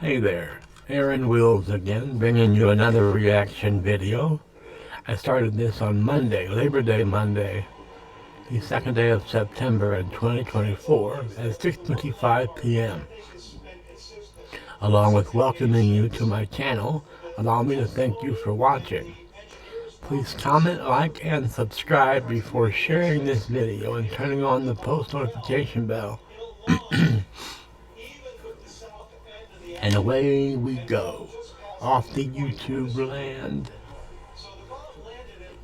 Hey there, Aaron Wills again, bringing you another reaction video. I started this on Monday, Labor Day Monday, the second day of September in 2024 at 6:25 p.m. Along with welcoming you to my channel, allow me to thank you for watching. Please comment, like, and subscribe before sharing this video and turning on the post notification bell. And away we go, off the YouTube land.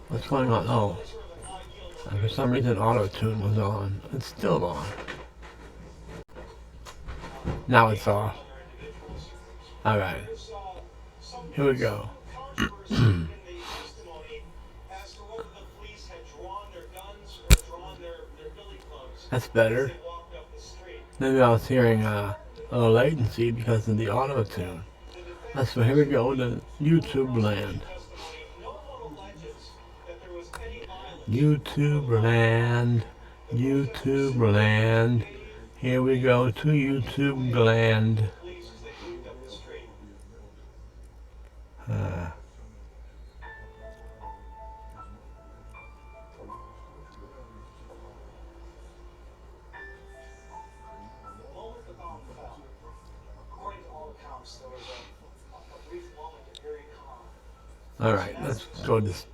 What's going on? Oh, for some reason auto-tune was on. It's still on. Now it's off. Alright, here we go. That's better. Maybe I was hearing a little latency because of the auto-tune. So here we go to YouTube land. YouTube land. YouTube land. Here we go to YouTube land. Alright, let's go to this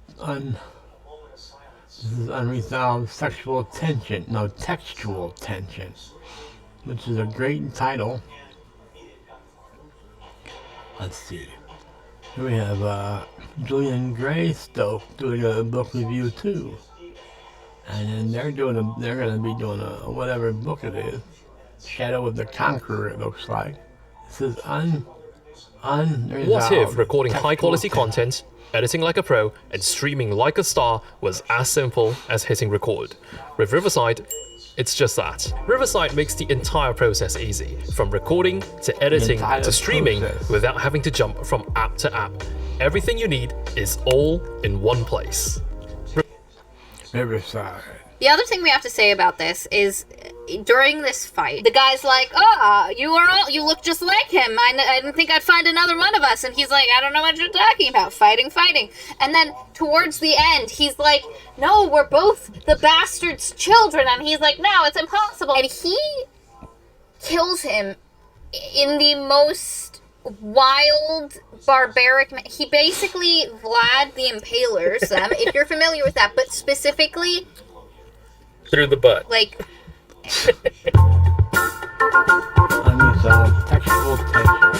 is Unresolved Sexual Tension, no, Textual Tension, which is a great title. Let's see. Here we have Julian Greystoke doing a book review too. And then they're gonna be doing a whatever book it is. Shadow of the Conqueror, it looks like. This is Unresolved. What if recording high-quality Tension. content, editing like a pro, and streaming like a star was as simple as hitting record? With Riverside, it's just that. Riverside makes the entire process easy, from recording to editing to streaming without having to jump from app to app. Everything you need is all in one place. Riverside. The other thing we have to say about this is, during this fight, the guy's like, you look just like him. I didn't think I'd find another one of us. And he's like, I don't know what you're talking about. Fighting. And then towards the end, he's like, no, we're both the bastard's children. And he's like, no, it's impossible. And he kills him in the most wild, barbaric... He basically Vlad the Impalers them, if you're familiar with that, but specifically... Through the butt. Like... Unresolved Textual Tension.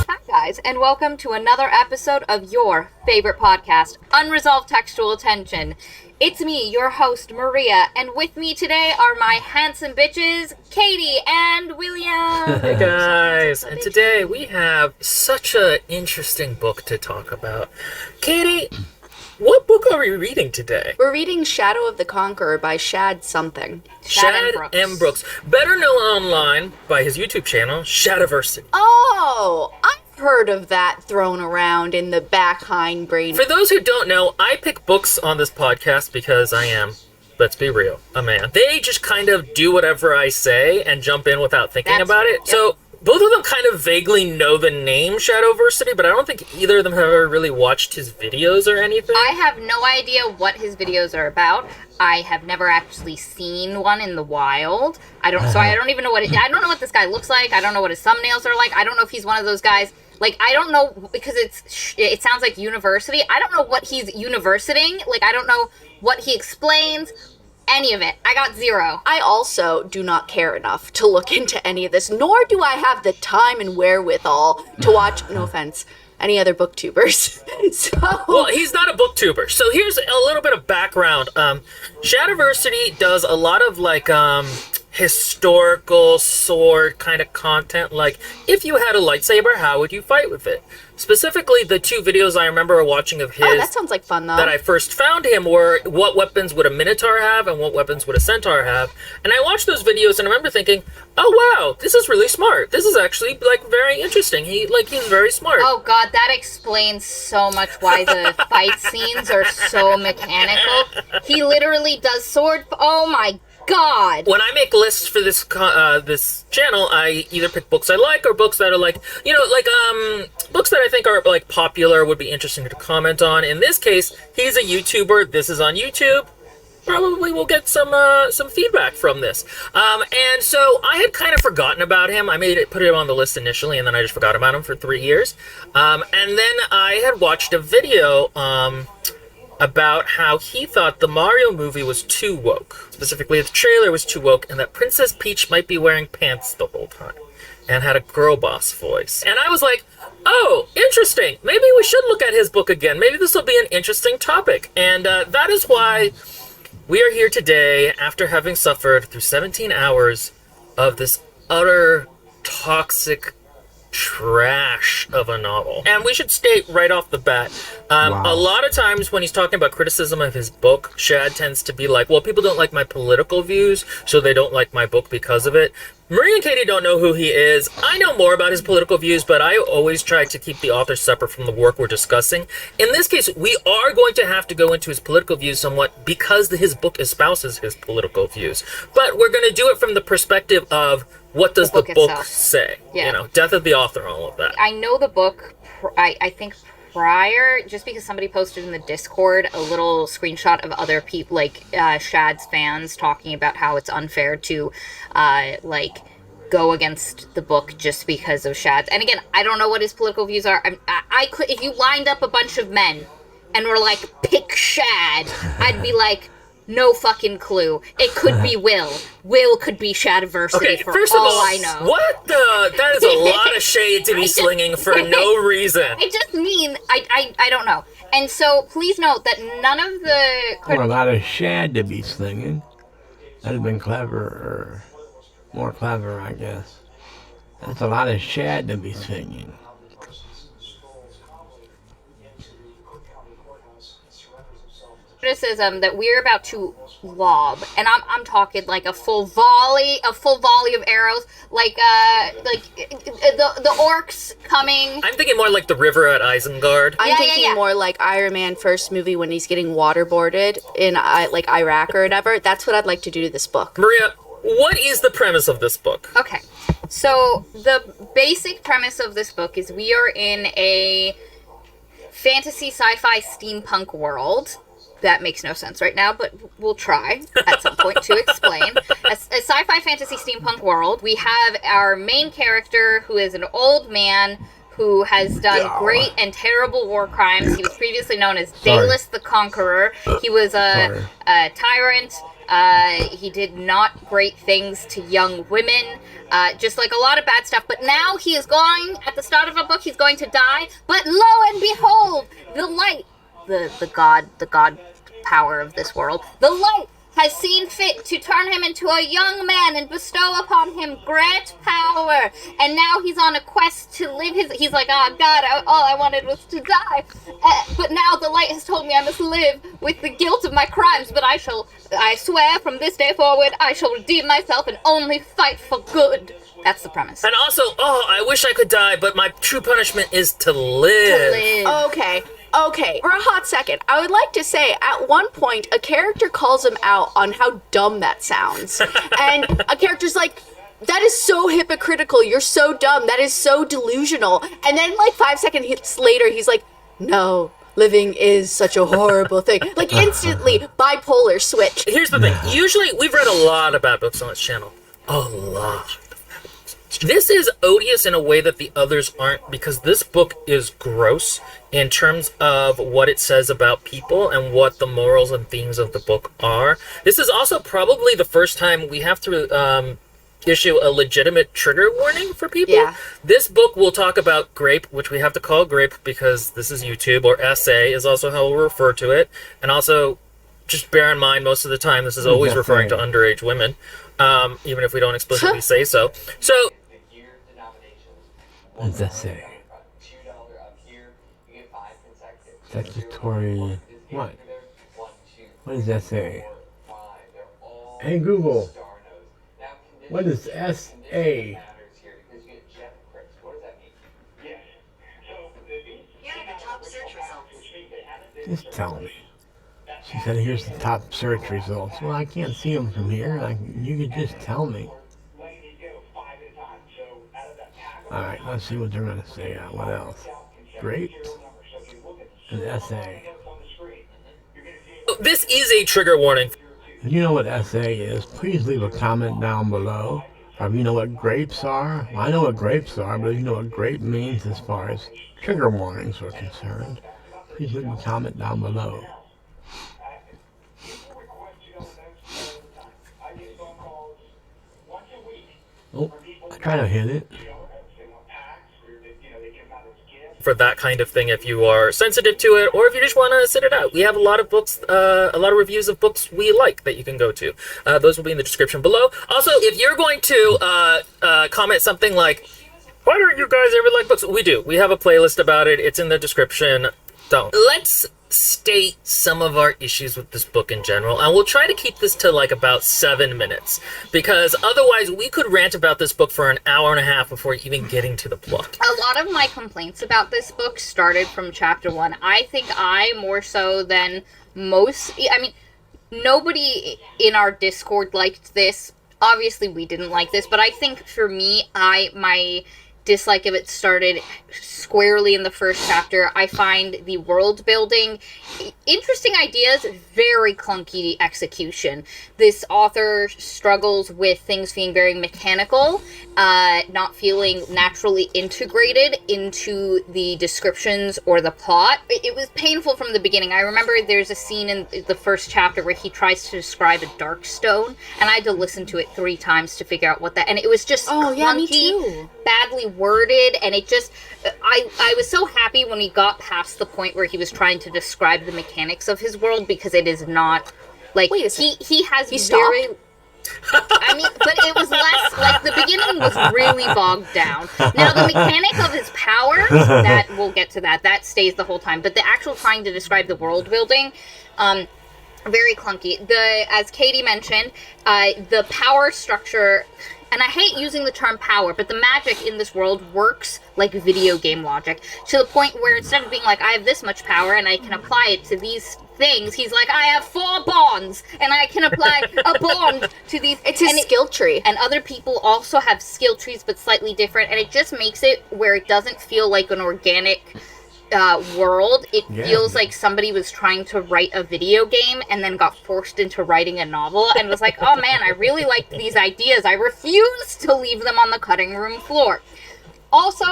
Hi guys, and welcome to another episode of your favorite podcast, Unresolved Textual Tension. It's me, your host, Maria, and with me today are my handsome bitches, Katie and William. Hey guys, and today we have such an interesting book to talk about. Katie, what book are we reading today? We're reading Shadow of the Conqueror by Shad something. Shad M. Brooks. Better known online by his YouTube channel, Shadiversity. Oh, I've heard of that thrown around in the back hind brain. For those who don't know, I pick books on this podcast because I am, let's be real, a man. They just kind of do whatever I say and jump in without thinking about it. Yep. So both of them kind of vaguely know the name Shadiversity, but I don't think either of them have ever really watched his videos or anything. I have no idea what his videos are about. I have never actually seen one in the wild. I don't even know I don't know what this guy looks like. I don't know what his thumbnails are like. I don't know if he's one of those guys. Like, I don't know, because it sounds like university. I don't know what he's universiting. Like, I don't know what he explains. Any of it. I got 0. I also do not care enough to look into any of this, nor do I have the time and wherewithal to watch, no offense, any other booktubers. Well, he's not a booktuber. So here's a little bit of background. Shadiversity does a lot of, like, historical sword kind of content. Like, if you had a lightsaber, how would you fight with it? Specifically, the two videos I remember watching of his... Oh, that sounds like fun, though. ...that I first found him were what weapons would a Minotaur have and what weapons would a Centaur have. And I watched those videos and I remember thinking, oh, wow, this is really smart. This is actually, like, very interesting. He's very smart. Oh, God, that explains so much why the fight scenes are so mechanical. He literally does sword... Oh, my God. When I make lists for this channel, I either pick books I like or books that are like, books that I think are like popular, would be interesting to comment on. In this case, he's a YouTuber. This is on YouTube. Probably we'll get some feedback from this. And so I had kind of forgotten about him. I put him on the list initially, and then I just forgot about him for 3 years. And then I had watched a video about how he thought the Mario movie was too woke. Specifically, the trailer was too woke, and that Princess Peach might be wearing pants the whole time and had a girl boss voice. And I was like, oh, interesting. Maybe we should look at his book again. Maybe this will be an interesting topic. And that is why we are here today after having suffered through 17 hours of this utter toxic trash of a novel. And we should state right off the bat, a lot of times when he's talking about criticism of his book, Shad tends to be like, well, people don't like my political views, so they don't like my book because of it. Marie and Katie don't know who he is. I know more about his political views, but I always try to keep the author separate from the work we're discussing. In this case, we are going to have to go into his political views somewhat because his book espouses his political views. But we're going to do it from the perspective of what does the book say? Yeah. You know, death of the author, all of that. I know the book, I think prior, just because somebody posted in the Discord a little screenshot of other people, like Shad's fans, talking about how it's unfair to, go against the book just because of Shad's. And again, I don't know what his political views are. I could, if you lined up a bunch of men and were like, pick Shad, I'd be like, no fucking clue. It could be Will. Will could be Shadiversity Okay, for first all of all, I know. what the? That is a lot of shade to be slinging for no reason. I just mean, I don't know. And so, please note that none of the... Or a lot of Shad to be slinging. That'd have been clever, more clever, I guess. That's a lot of Shad to be singing. criticism that we're about to lob, and I'm talking like a full volley of arrows, like the orcs coming. I'm thinking more like the river at Isengard. I'm thinking more like Iron Man first movie when he's getting waterboarded in like Iraq or whatever. That's what I'd like to do to this book. Maria, what is the premise of this book? Okay, so the basic premise of this book is we are in a fantasy sci-fi steampunk world. That makes no sense right now, but we'll try at some point to explain. A sci-fi fantasy steampunk world. We have our main character who is an old man who has done great and terrible war crimes. He was previously known as Daedalus the Conqueror. He was a tyrant. He did not great things to young women, just like a lot of bad stuff. But now he is going, at the start of a book, he's going to die. But lo and behold, the light, the god power of this world, the light has seen fit to turn him into a young man and bestow upon him great power. And now he's on a quest to live he's like, oh God, all I wanted was to die. But now the light has told me I must live with the guilt of my crimes, but I swear from this day forward, I shall redeem myself and only fight for good. That's the premise. And also, I wish I could die, but my true punishment is to live. Okay, for a hot second, I would like to say, at one point, a character calls him out on how dumb that sounds. And a character's like, that is so hypocritical, you're so dumb, that is so delusional. And then, like, 5 seconds later, he's like, no, living is such a horrible thing. Like, instantly, bipolar switch. Here's the thing. Usually, we've read a lot of bad books on this channel. A lot. This is odious in a way that the others aren't, because this book is gross in terms of what it says about people and what the morals and themes of the book are. This is also probably the first time we have to issue a legitimate trigger warning for people. Yeah. This book will talk about grape, which we have to call grape because this is YouTube, or essay is also how we'll refer to it. And also, just bear in mind, most of the time, this is always referring to underage women, even if we don't explicitly say so. So, what does that say? Statutory... What? What does that say? Hey Google, what is S.A.? Just tell me. She's said, here's the top search results. Well, I can't see them from here. You could just tell me. Alright, let's see what they're going to say. What else? Great. An essay. This is a trigger warning. If you know what essay is, please leave a comment down below. Or if you know what grapes are, well, I know what grapes are, but if you know what grape means as far as trigger warnings are concerned, please leave a comment down below. Oh, I tried to hit it. For that kind of thing, if you are sensitive to it, or if you just want to sit it out. We have a lot of books, a lot of reviews of books we like that you can go to. Those will be in the description below. Also, if you're going to comment something like, why don't you guys ever like books? We do. We have a playlist about it. It's in the description. Don't. Let's state some of our issues with this book in general, and we'll try to keep this to like about 7 minutes, because otherwise we could rant about this book for an hour and a half before even getting to the plot. A lot of my complaints about this book started from chapter 1. I think I, more so than most, I mean, nobody in our Discord liked this. Obviously we didn't like this, but I think for me, my dislike of it started squarely in the first chapter. I find the world building, interesting ideas, very clunky execution. This author struggles with things being very mechanical, not feeling naturally integrated into the descriptions or the plot. It was painful from the beginning. I remember there's a scene in the first chapter where he tries to describe a dark stone, and I had to listen to it 3 times to figure out what that, and it was just clunky, yeah, me too. Badly worded, and it just, I was so happy when he got past the point where he was trying to describe the mechanics of his world, because it is not, like, Wait, he has he very... I mean, but it was less, like, the beginning was really bogged down. Now, the mechanic of his powers, that, we'll get to that stays the whole time, but the actual trying to describe the world building, very clunky. As Katie mentioned, the power structure, and I hate using the term power, but the magic in this world works like video game logic, to the point where instead of being like, I have this much power and I can apply it to these things, he's like, I have 4 bonds and I can apply a bond to these. It's his skill tree. And other people also have skill trees, but slightly different, and it just makes it where it doesn't feel like an organic world. It feels like somebody was trying to write a video game and then got forced into writing a novel and was like, oh man, I really liked these ideas. I refuse to leave them on the cutting room floor. Also,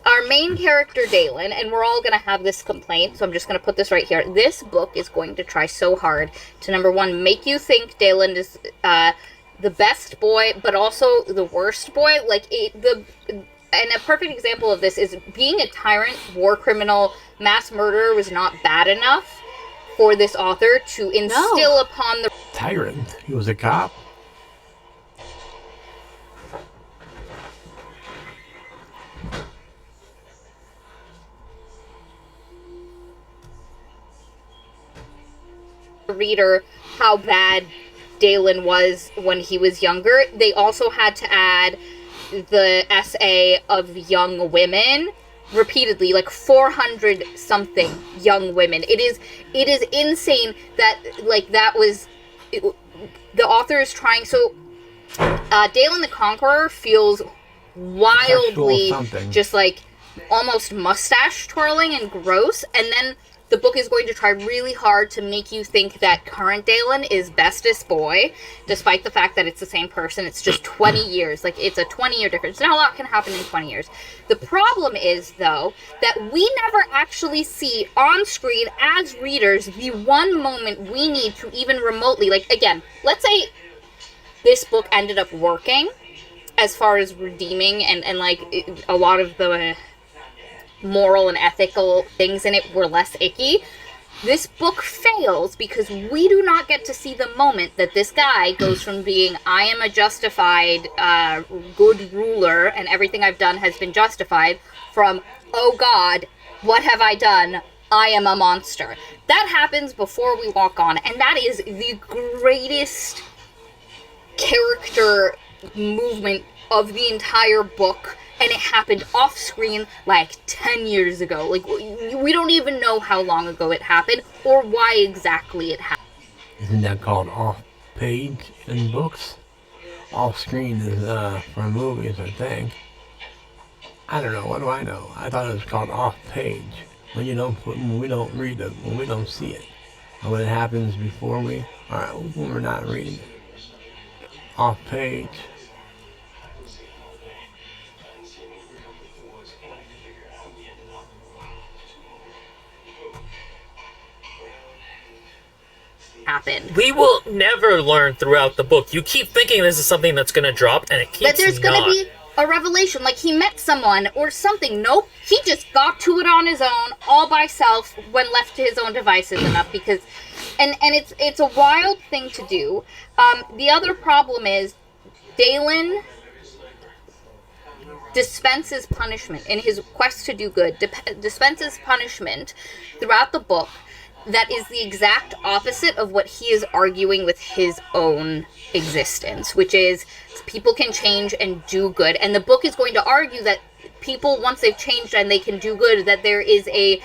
our main character, Dalen, and we're all going to have this complaint, so I'm just going to put this right here. This book is going to try so hard to, number one, make you think Dalen is the best boy, but also the worst boy. Like, and a perfect example of this is being a tyrant, war criminal, mass murderer was not bad enough for this author to instill upon the Tyrant? He was a cop? reader how bad Dalen was when he was younger. They also had to add the essay of young women repeatedly, like 400 something young women. It is insane that, like, that was the author is trying. So Dalen the Conqueror feels wildly just like almost mustache twirling and gross, and then the book is going to try really hard to make you think that current Dalen is bestest boy, despite the fact that it's the same person. It's just 20 years. Like, it's a 20-year difference. Not a lot can happen in 20 years. The problem is, though, that we never actually see on screen as readers the one moment we need to even remotely, like, again, let's say this book ended up working as far as redeeming and like, a lot of the moral and ethical things in it were less icky. This book fails because we do not get to see the moment that this guy goes from being, I am a justified good ruler and everything I've done has been justified, from, oh God, what have I done? I am a monster. That happens before we walk on, and that is the greatest character movement of the entire book. and it happened off screen like 10 years ago. Like, we don't even know how long ago it happened or why exactly it happened. Isn't that called off page in books? Off screen is for movies, I think. I don't know. What do I know? I thought it was called off page when when we don't read it, when we don't see it, or when it happens before we, or when we're not reading it. Off page. Happened. We will never learn throughout the book. You keep thinking this is something that's going to drop, and it keeps That there's going to be a revelation, like he met someone or something. Nope, he just got to it on his own, all by self, when left to his own devices enough. Because, and it's a wild thing to do. The other problem is, Dalen dispenses punishment in his quest to do good. Dispenses punishment throughout the book that is the exact opposite of what he is arguing with his own existence, which is people can change and do good. And the book is going to argue that people, once they've changed and they can do good, that there is a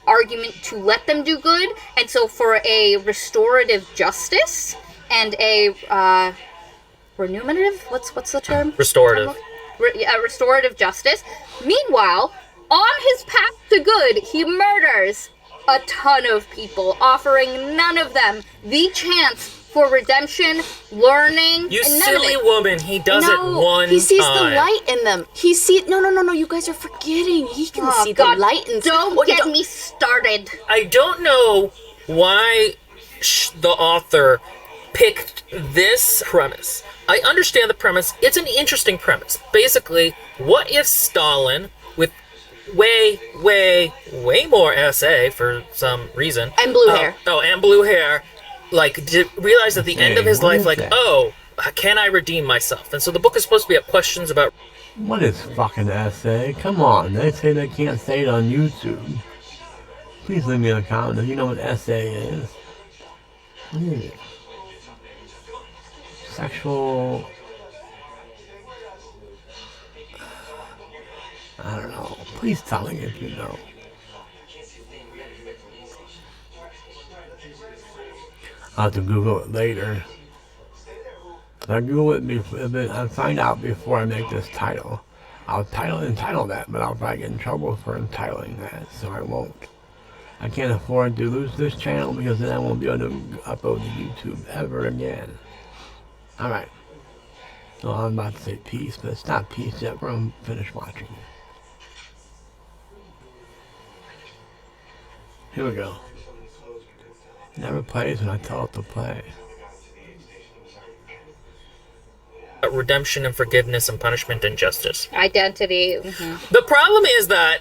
argument to let them do good. And so for a restorative justice and a remunerative, what's the term? Restorative. Restorative justice. Meanwhile, on his path to good, he murders a ton of people, offering none of them the chance for redemption, learning. You and silly woman, he does it one he sees time. the light in them. He sees no. You guys are forgetting. He can see God, the light in. Don't get me started. I don't know why the author picked this premise. I understand the premise. It's an interesting premise. Basically, what if Stalin, with way more SA for some reason. And blue hair. Oh, and blue hair. Like, realized at the end of his what life, is like, that? oh, can I redeem myself? And so the book is supposed to be up questions about... What is fucking essay? Come on, they say they can't say it on YouTube. Please leave me a comment if you know what essay is. What is it? Sexual... I don't know. Please tell me if you know. I'll have to Google it later. If I Google it before, I'll find out before I make this title. I'll entitle that, but I'll probably get in trouble for entitling that, so I won't. I can't afford to lose this channel because then I won't be able to upload to YouTube ever again. Alright. So I'm about to say peace, but it's not peace yet. We're going to finish watching it. Here we go. Never plays when I tell it to play. redemption and forgiveness and punishment and justice. Identity. Mm-hmm. The problem is that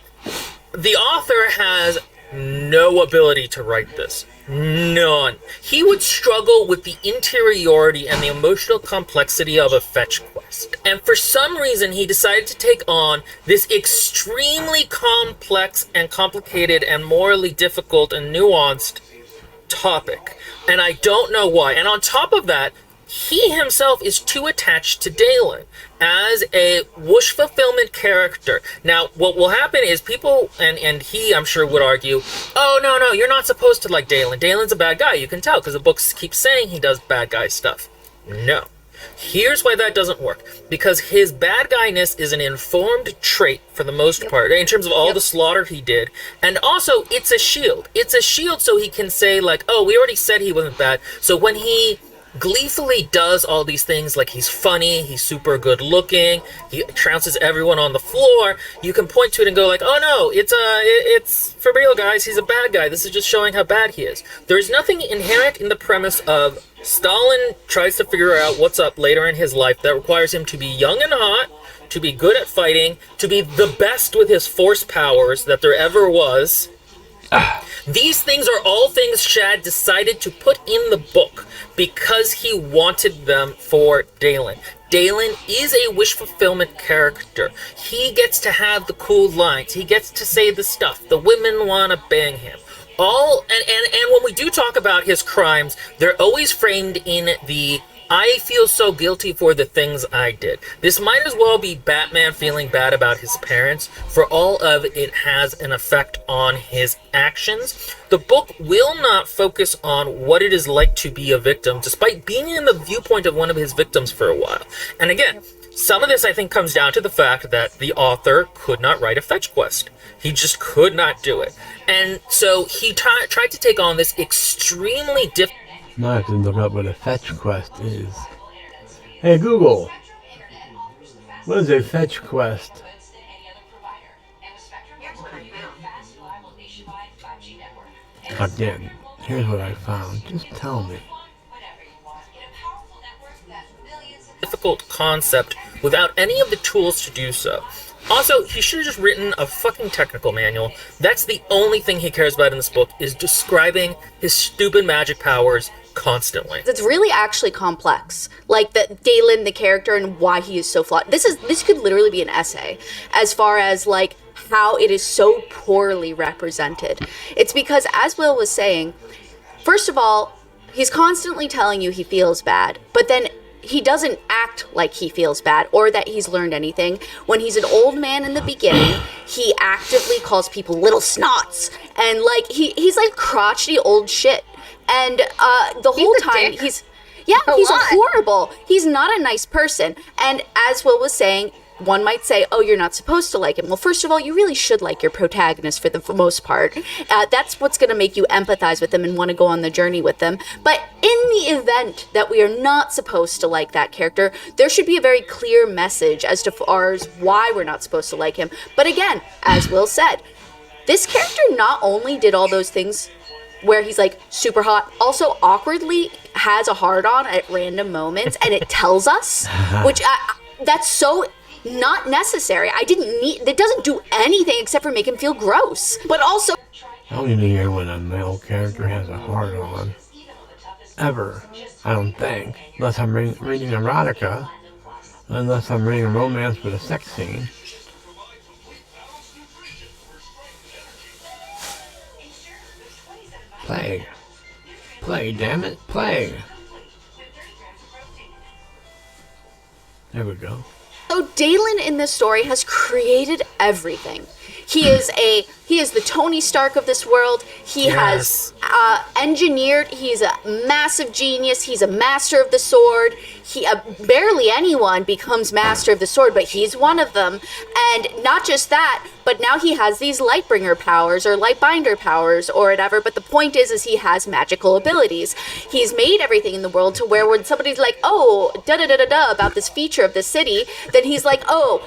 the author has no ability to write this. None. He would struggle with the interiority and the emotional complexity of a fetch quest. And for some reason, he decided to take on this extremely complex and complicated and morally difficult and nuanced topic. And I don't know why. And on top of that, he himself is too attached to Dalen as a wish fulfillment character. Now, what will happen is people, and he, I'm sure, would argue, oh, no, you're not supposed to like Dalen. Dalen's a bad guy. You can tell because the books keep saying he does bad guy stuff. No. Here's why that doesn't work. Because his bad guyness is an informed trait for the most part, in terms of all the slaughter he did. And also, it's a shield. It's a shield so he can say, like, oh, we already said he wasn't bad. So when he gleefully does all these things, like he's funny, he's super good looking, he trounces everyone on the floor, you can point to it and go like, oh no, it's for real, guys, he's a bad guy, this is just showing how bad he is. There is nothing inherent in the premise of Stalin tries to figure out what's up later in his life that requires him to be young and hot, to be good at fighting, to be the best with his force powers that there ever was. These things are all things Shad decided to put in the book because he wanted them for Dalen. Dalen is a wish fulfillment character. He gets to have the cool lines. He gets to say the stuff. The women want to bang him. And when we do talk about his crimes, they're always framed in the I feel so guilty for the things I did. This might as well be Batman feeling bad about his parents, for all of it has an effect on his actions. The book will not focus on what it is like to be a victim, despite being in the viewpoint of one of his victims for a while. And again, some of this I think comes down to the fact that the author could not write a fetch quest. He just could not do it. And so he tried to take on this extremely difficult... Now I have to look up what a fetch quest is. Hey Google, what is a fetch quest? Again, here's what I found. Just tell me. difficult concept without any of the tools to do so. Also, he should have just written a fucking technical manual. That's the only thing he cares about in this book, is describing his stupid magic powers constantly. It's really actually complex. Like Dalen, the character, and why he is so flawed. This could literally be an essay as far as like how it is so poorly represented. It's because, as Will was saying, first of all, he's constantly telling you he feels bad, but then he doesn't act like he feels bad or that he's learned anything. When he's an old man in the beginning, he actively calls people little snots, and like he's like crotchety old shit. And the whole time he's horrible. He's not a nice person. And as Will was saying, one might say, oh, you're not supposed to like him. Well, first of all, you really should like your protagonist for the most part. That's what's going to make you empathize with them and want to go on the journey with them. But in the event that we are not supposed to like that character, there should be a very clear message as to far as why we're not supposed to like him. But again, as Will said, this character not only did all those things where he's like super hot, also awkwardly has a hard-on at random moments, and it tells us, which that's so not necessary. It doesn't do anything except for make him feel gross. But also, I don't even hear when a male character has a hard on. Ever. I don't think. Unless I'm reading erotica. Unless I'm reading a romance with a sex scene. Play. Play, damn it. Play. There we go. so Dalen in this story has created everything. He is the Tony Stark of this world. He has engineered. He's a massive genius. He's a master of the sword. Barely anyone becomes master of the sword, but he's one of them. And not just that, but now he has these Lightbringer powers or Lightbinder powers or whatever. But the point is he has magical abilities. He's made everything in the world to where when somebody's like, oh, da-da-da-da-da about this feature of the city, then he's like, oh,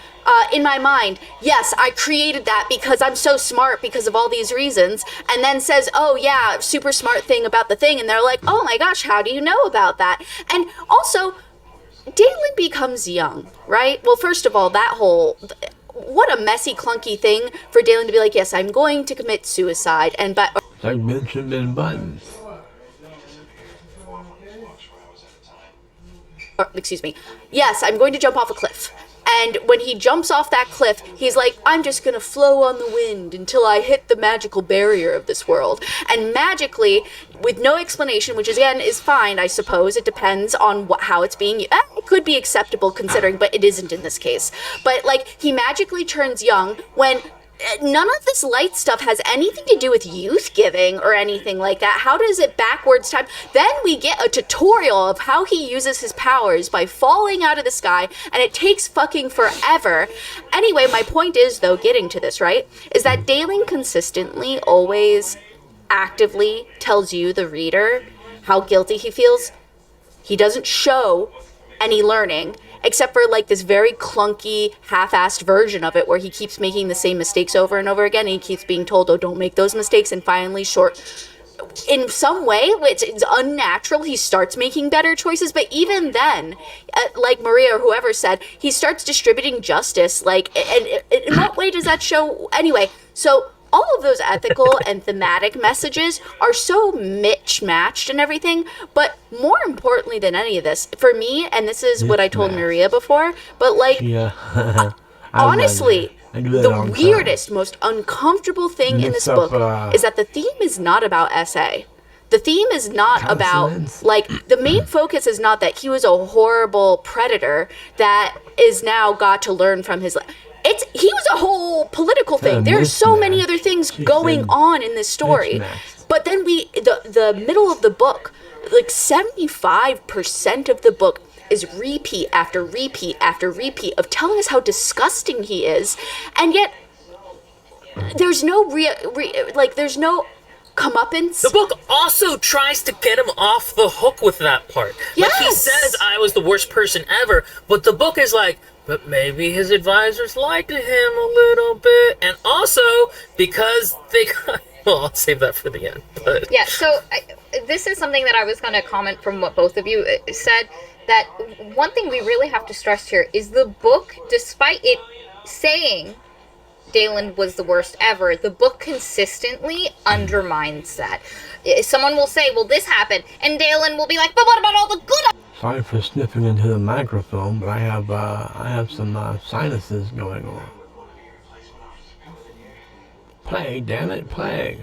in my mind, yes, I created that because I'm so smart because of all these reasons, and then says, oh yeah, super smart thing about the thing, and they're like, oh my gosh, how do you know about that? And also, Dalen becomes young, right? Well, first of all, what a messy, clunky thing for Dalen to be like, yes, I'm going to commit suicide, Like Benjamin Button. excuse me, yes, I'm going to jump off a cliff. And when he jumps off that cliff, he's like, I'm just going to flow on the wind until I hit the magical barrier of this world. And magically, with no explanation, which again is fine, I suppose. It depends on how it's being used. It could be acceptable considering, but it isn't in this case. But like, he magically turns young when none of this light stuff has anything to do with youth giving or anything like that. How does it backwards time? Then we get a tutorial of how he uses his powers by falling out of the sky, and it takes fucking forever. Anyway, my point is, though, getting to this, right, is that Dalen consistently always actively tells you, the reader, how guilty he feels. He doesn't show any learning, except for like this very clunky, half-assed version of it where he keeps making the same mistakes over and over again, and he keeps being told, oh, don't make those mistakes, and finally, in some way, which is unnatural, he starts making better choices, but even then, like Maria or whoever said, he starts distributing justice, like, and in what way does that show? Anyway, so all of those ethical and thematic messages are so matched and everything, but more importantly than any of this, for me, and this is what I told Maria before, but like, Yeah. honestly, the weirdest, time. most uncomfortable thing in this book is that the theme is not about SA. The theme is not Consonants. about, like, the main focus is not that he was a horrible predator that is now got to learn from his he was a whole political thing. There are so many other things going on in this story. But then the middle of the book, like 75% of the book is repeat after repeat after repeat of telling us how disgusting he is, and yet there's no there's no comeuppance. The book also tries to get him off the hook with that part. Like, he Yes! says, I was the worst person ever, but the book is like, but maybe his advisors liked him a little bit, and also because they got... Well, I'll save that for the end. But Yeah, so this is something that I was going to comment from what both of you said, that one thing we really have to stress here is the book, despite it saying Dalen was the worst ever, the book consistently undermines that. Someone will say, well, this happened, and Dalen will be like, but what about all the good? Sorry for sniffing into the microphone, but I have some sinuses going on. Plague, damn it, plague.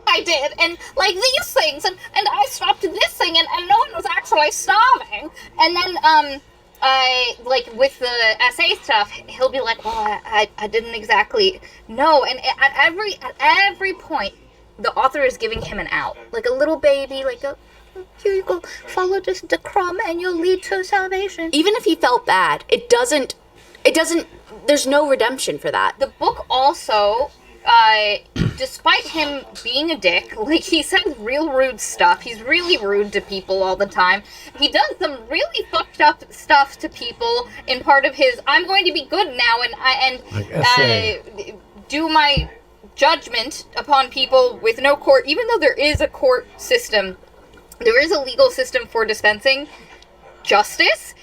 I did, and like these things, and I stopped this thing, and no one was actually starving. And then, like with the essay stuff, he'll be like, well, I didn't exactly know. And at every point, the author is giving him an out, like a little baby, like here you go, follow the crumb, and you'll lead to salvation. Even if he felt bad, it doesn't, there's no redemption for that. The book also, despite him being a dick, like, he says real rude stuff. He's really rude to people all the time. He does some really fucked up stuff to people in part of his, I'm going to be good now, and do my judgment upon people with no court, even though there is a court system, there is a legal system for dispensing justice.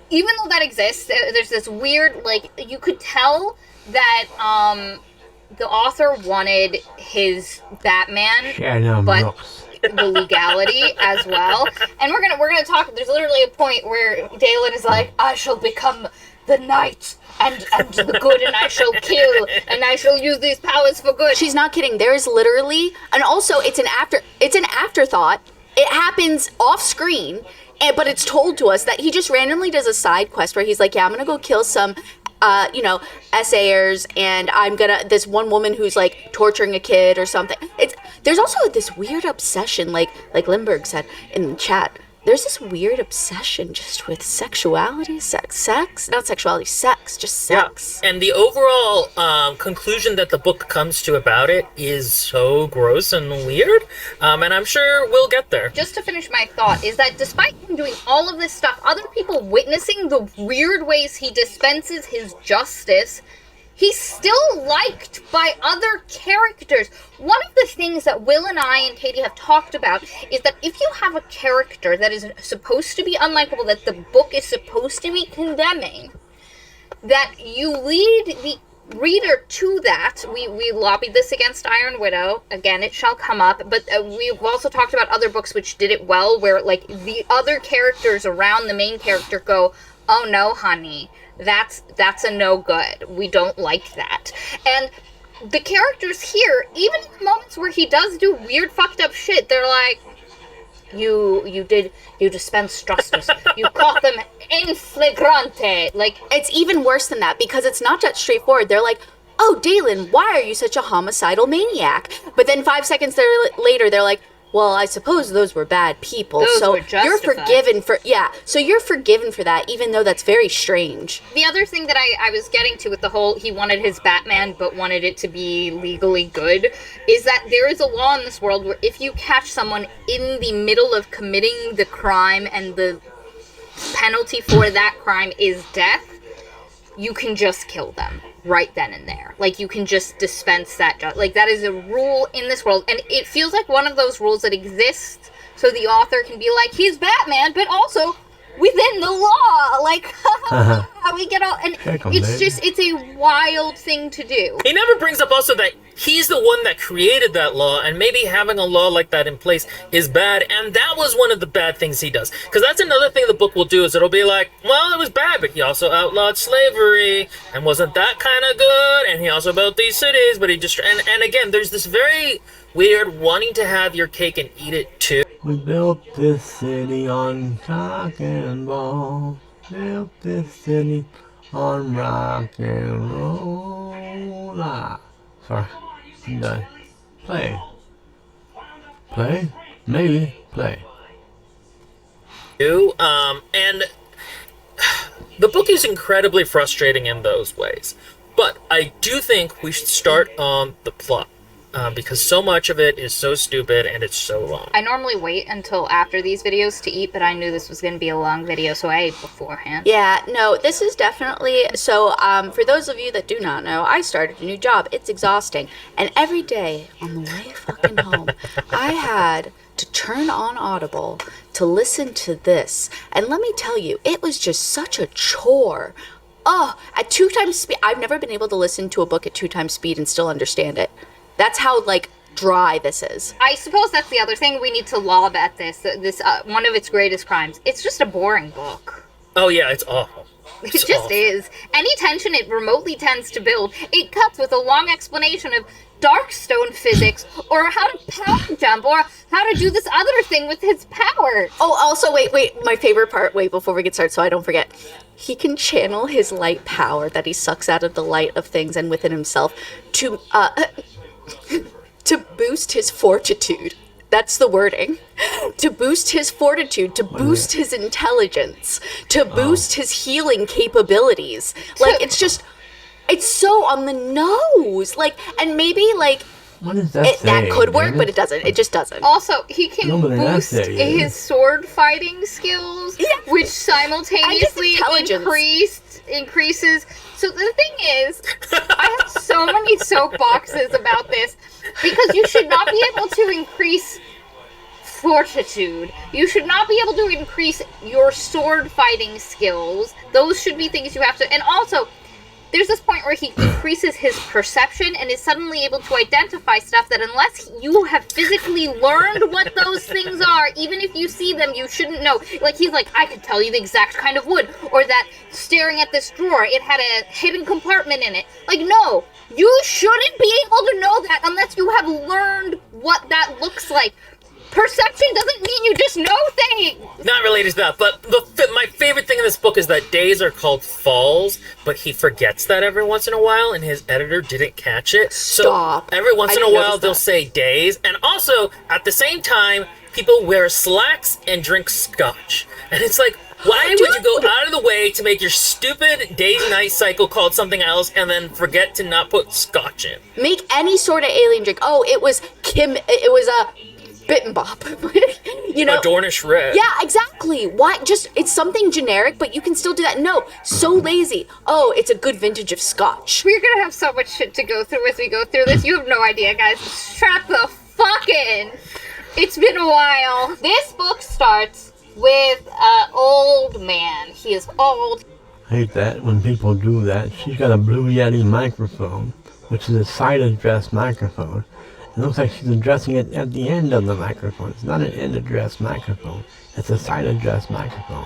Even though that exists, there's this weird, like, you could tell that, the author wanted his Batman, but the legality as well. And we're gonna talk, there's literally a point where Dalen is like, I shall become the knight, and the good, and I shall kill, and I shall use these powers for good. She's not kidding. There is literally, and also it's an afterthought. It happens off screen, but it's told to us that he just randomly does a side quest where he's like, yeah, I'm gonna go kill some essayers, and this one woman who's like torturing a kid or something. There's also this weird obsession, like Lindbergh said in the chat, there's this weird obsession just with sexuality, sex, not sexuality, sex, just sex. Yeah. And the overall conclusion that the book comes to about it is so gross and weird, and I'm sure we'll get there. Just to finish my thought, is that despite him doing all of this stuff, other people witnessing the weird ways he dispenses his justice, he's still liked by other characters. One of the things that Will and I and Katie have talked about is that if you have a character that is supposed to be unlikable, that the book is supposed to be condemning, that you lead the reader to that. We lobbied this against Iron Widow. Again, it shall come up. But we've also talked about other books which did it well, where like the other characters around the main character go, oh no, honey, that's a no good. We don't like that. And the characters here, even in the moments where he does do weird fucked up shit, they're like, you dispensed justice. You caught them in flagrante. Like, it's even worse than that, because it's not that straightforward. They're like, oh, Dalen, why are you such a homicidal maniac? But then 5 seconds later, they're like, well, I suppose those were bad people, so you're forgiven for that, even though that's very strange. The other thing that I was getting to with the whole he wanted his Batman but wanted it to be legally good is that there is a law in this world where if you catch someone in the middle of committing the crime and the penalty for that crime is death, you can just kill them right then and there. Like, you can just dispense that. Like, that is a rule in this world. And it feels like one of those rules that exists so the author can be like, he's Batman, but also within the law. Like, we get all, and Check 'em, it's baby. just, it's a wild thing to do. He never brings up also that he's the one that created that law, and maybe having a law like that in place is bad, and that was one of the bad things he does. Because that's another thing the book will do, is it'll be like, well, it was bad, but he also outlawed slavery, and wasn't that kind of good, and he also built these cities, but he just, and again, there's this very weird wanting to have your cake and eat it too. We built this city on cock and ball. Built this city on rock and roll. Ah. Sorry, I'm done. Play. Play? Maybe. Play. And the book is incredibly frustrating in those ways. But I do think we should start on the plot. Because so much of it is so stupid and it's so long. I normally wait until after these videos to eat, but I knew this was going to be a long video, so I ate beforehand. Yeah, no, this is definitely, so for those of you that do not know, I started a new job. It's exhausting. And every day on the way fucking home, I had to turn on Audible to listen to this. And let me tell you, it was just such a chore. Oh, at 2 times speed. I've never been able to listen to a book at 2 times speed and still understand it. That's how, like, dry this is. I suppose that's the other thing we need to law vet this. This one of its greatest crimes. It's just a boring book. Oh yeah, it's awful. It just is. Any tension it remotely tends to build, it cuts with a long explanation of Darkstone physics, or how to power jump, or how to do this other thing with his power. Oh, also, wait, my favorite part, before we get started so I don't forget. He can channel his light power that he sucks out of the light of things and within himself to boost his fortitude. That's the wording. To boost his fortitude, to boost his intelligence, to boost his healing capabilities. Like, it's just, it's so on the nose. Like, and maybe, like, What is that that could work, David? but it doesn't. It just doesn't. Also, he can No, but an boost essay, yeah. his sword fighting skills, which simultaneously intelligence. increases. So the thing is, I have so many soapboxes about this, because you should not be able to increase fortitude. You should not be able to increase your sword fighting skills. Those should be things you have to. And also, there's this point where he increases his perception and is suddenly able to identify stuff that, unless you have physically learned what those things are, even if you see them, you shouldn't know. Like, he's like, I could tell you the exact kind of wood, or that staring at this drawer, it had a hidden compartment in it. Like, no, you shouldn't be able to know that unless you have learned what that looks like. Perception doesn't mean you just know things. Not related to that, but my favorite thing in this book is that days are called falls, but he forgets that every once in a while, and his editor didn't catch it. Stop. So every once in a didn't while, notice they'll that. say days, and also, at the same time, people wear slacks and drink scotch. And it's like, why would you go out of the way to make your stupid day-night cycle called something else and then forget to not put scotch in? Make any sort of alien drink. Oh, it was a Bit and Bop. You know? A Dornish Red. Yeah, exactly. Why? Just, it's something generic, but you can still do that. No, so lazy. Oh, it's a good vintage of scotch. We're gonna have so much shit to go through as we go through this. You have no idea, guys. Strap the fuck in. It's been a while. This book starts with an old man. He is old. I hate that when people do that. She's got a Blue Yeti microphone, which is a side address microphone. It looks like she's addressing it at the end of the microphone. It's not an end address microphone. It's a side address microphone.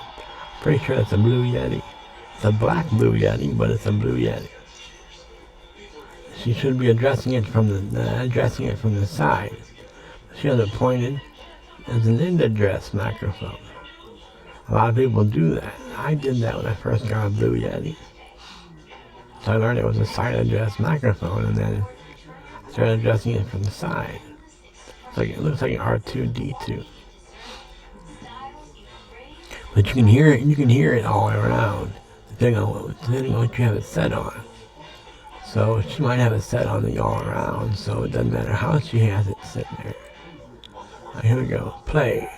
Pretty sure it's a Blue Yeti. It's a black Blue Yeti, but it's a Blue Yeti. She should be addressing it from the side. She has it pointed as an end address microphone. A lot of people do that. I did that when I first got a Blue Yeti. So I learned it was a side address microphone, and then I started addressing it from the side. It looks like an R2-D2. But you can hear it all around, depending on what you have it set on. So she might have it set on the all around, so it doesn't matter how she has it sitting there. Right, here we go. Play.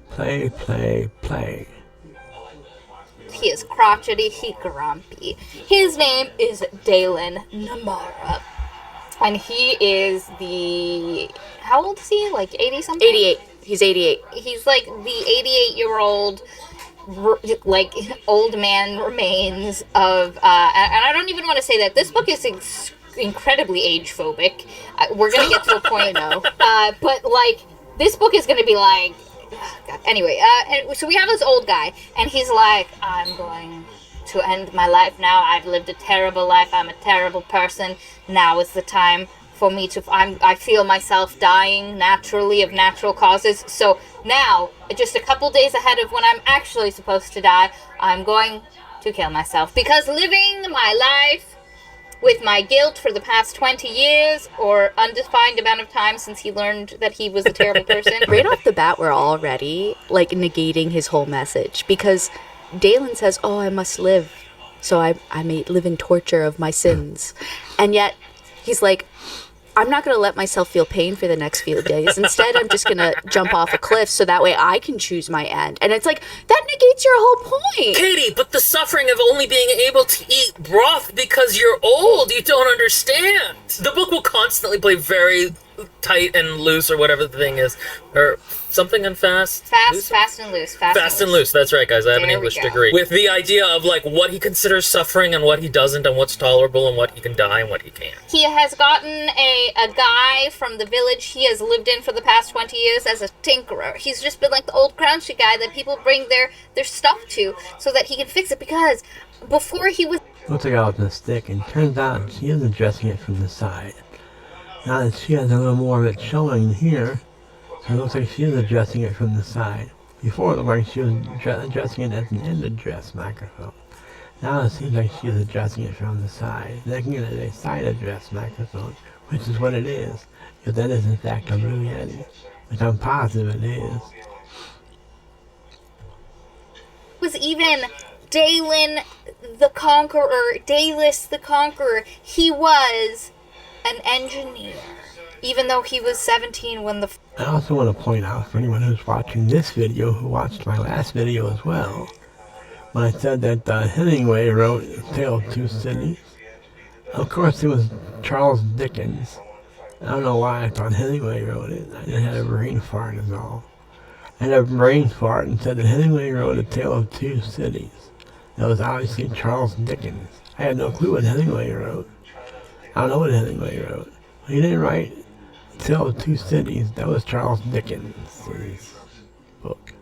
Play, play, play. He is crotchety, he grumpy. His name is Dalen Namara. And he is how old is he? Like 80 something? 88. He's 88. He's like the 88-year-old like old man remains of and I don't even want to say that this book is incredibly age phobic. We're gonna get to a point now, but like this book is gonna be like, oh God. Anyway, and so we have this old guy, and he's like, I'm going to end my life now. I've lived a terrible life. I'm a terrible person. Now is the time for me to. I feel myself dying naturally of natural causes. So now, just a couple days ahead of when I'm actually supposed to die, I'm going to kill myself, because living my life with my guilt for the past 20 years, or undefined amount of time since he learned that he was a terrible person. Right off the bat, we're already, like, negating his whole message, because Dalen says, oh, I must live, so I may live in torture of my sins. And yet, he's like, I'm not going to let myself feel pain for the next few days. Instead, I'm just going to jump off a cliff so that way I can choose my end. And it's like, that negates your whole point. Katie, but the suffering of only being able to eat broth because you're old, you don't understand. The book will constantly play very tight and loose, or whatever the thing is, or something and fast. Fast and loose. Fast and loose. That's right, guys. I have an There we English go. degree. With the idea of like what he considers suffering and what he doesn't, and what's tolerable and what he can die and what he can't. He has gotten a guy from the village he has lived in for the past 20 years as a tinkerer. He's just been like the old crouchy guy that people bring their stuff to so that he can fix it, because before he was... Looks like I was a stick, and turns out she is addressing it from the side. Now that she has a little more of it showing here, so it looks like she is addressing it from the side. Before it looked like she was addressing it as an end-address microphone. Now it seems like she is addressing it from the side, making it a side-address microphone, which is what it is, because that is in fact a Blue Yeti, which I'm positive it is. was even Dalen the Conqueror, Dalus the Conqueror. He was an engineer, even though he was 17 when the... I also want to point out for anyone who's watching this video, who watched my last video as well, when I said that Hemingway wrote Tale of Two Cities. Of course, it was Charles Dickens. I don't know why I thought Hemingway wrote it. I just had a brain fart is all. I had a brain fart and said that Hemingway wrote A Tale of Two Cities. That was obviously Charles Dickens. I had no clue what Hemingway wrote. I don't know what Hemingway wrote. He didn't write A Tale of Two Cities. That was Charles Dickens' book.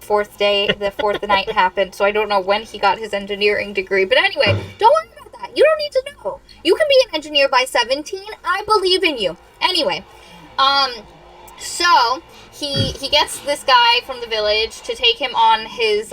The fourth night happened, so I don't know when he got his engineering degree. But anyway, don't worry about that. You don't need to know. You can be an engineer by 17. I believe in you. Anyway, so he gets this guy from the village to take him on his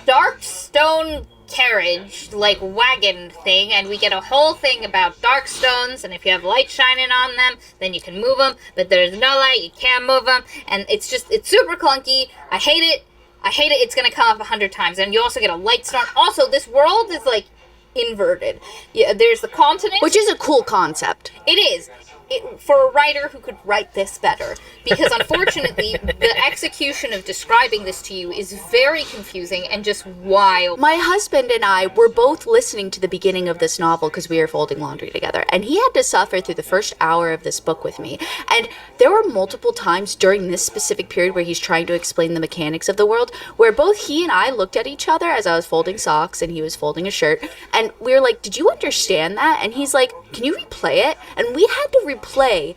dark stone carriage, like wagon thing, and we get a whole thing about dark stones, and if you have light shining on them, then you can move them, but there's no light, you can't move them, and it's super clunky. I hate it. It's gonna come up 100 times. And you also get a light stone. Also, this world is like inverted. Yeah, there's the continent, Which is a cool concept. it is. For a writer who could write this better. Because unfortunately, the execution of describing this to you is very confusing and just wild. My husband and I were both listening to the beginning of this novel because we were folding laundry together, and he had to suffer through the first hour of this book with me. And there were multiple times during this specific period where he's trying to explain the mechanics of the world, where both he and I looked at each other as I was folding socks and he was folding a shirt, and we were like, did you understand that? And he's like, can you replay it? And we had to replay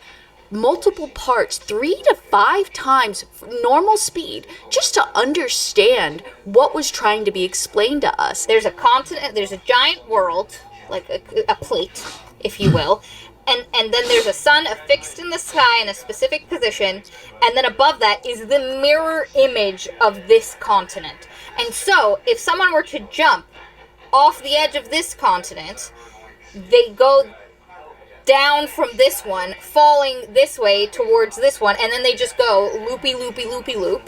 multiple parts 3 to 5 times normal speed just to understand what was trying to be explained to us. There's a continent, there's a giant world, like a plate, if you will, and then there's a sun affixed in the sky in a specific position, and then above that is the mirror image of this continent. And so, if someone were to jump off the edge of this continent, they go down from this one, falling this way towards this one, and then they just go loopy, loopy, loopy, loop.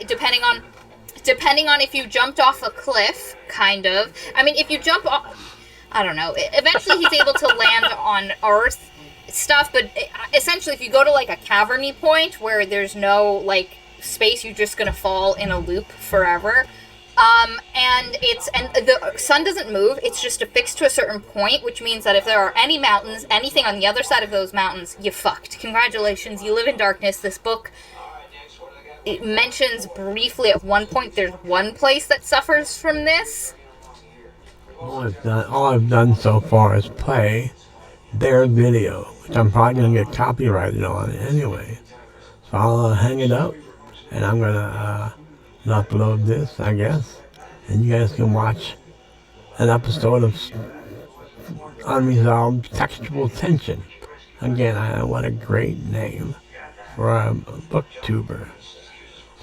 Depending on if you jumped off a cliff, kind of. I mean, if you jump off, I don't know. Eventually, he's able to land on Earth stuff, but essentially, if you go to like a caverny point where there's no like space, you're just gonna fall in a loop forever. And the sun doesn't move. It's just affixed to a certain point, which means that if there are any mountains, anything on the other side of those mountains, you fucked. Congratulations, you live in darkness. This book, it mentions briefly at one point there's one place that suffers from this. All I've done so far is play their video, which I'm probably going to get copyrighted on anyway. So I'll hang it up, and I'm going to upload this, I guess, and you guys can watch an episode of Unresolved Textual Tension. Again, what a great name for a booktuber,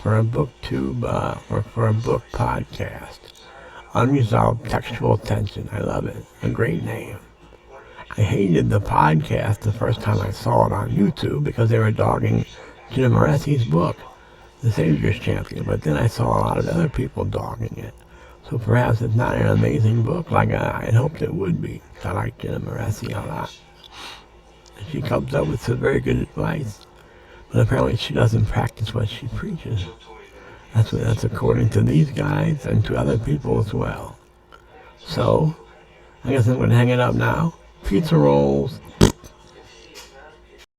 for a booktube, or for a book podcast. Unresolved Textual Tension. I love it. A great name. I hated the podcast the first time I saw it on YouTube because they were dogging Jim Moressi's book, The Savior's Champion, but then I saw a lot of other people dogging it. So perhaps it's not an amazing book like I had hoped it would be. I like Jim Moressi a lot. She comes up with some very good advice, but apparently she doesn't practice what she preaches. That's according to these guys and to other people as well. So, I guess I'm going to hang it up now. Pizza rolls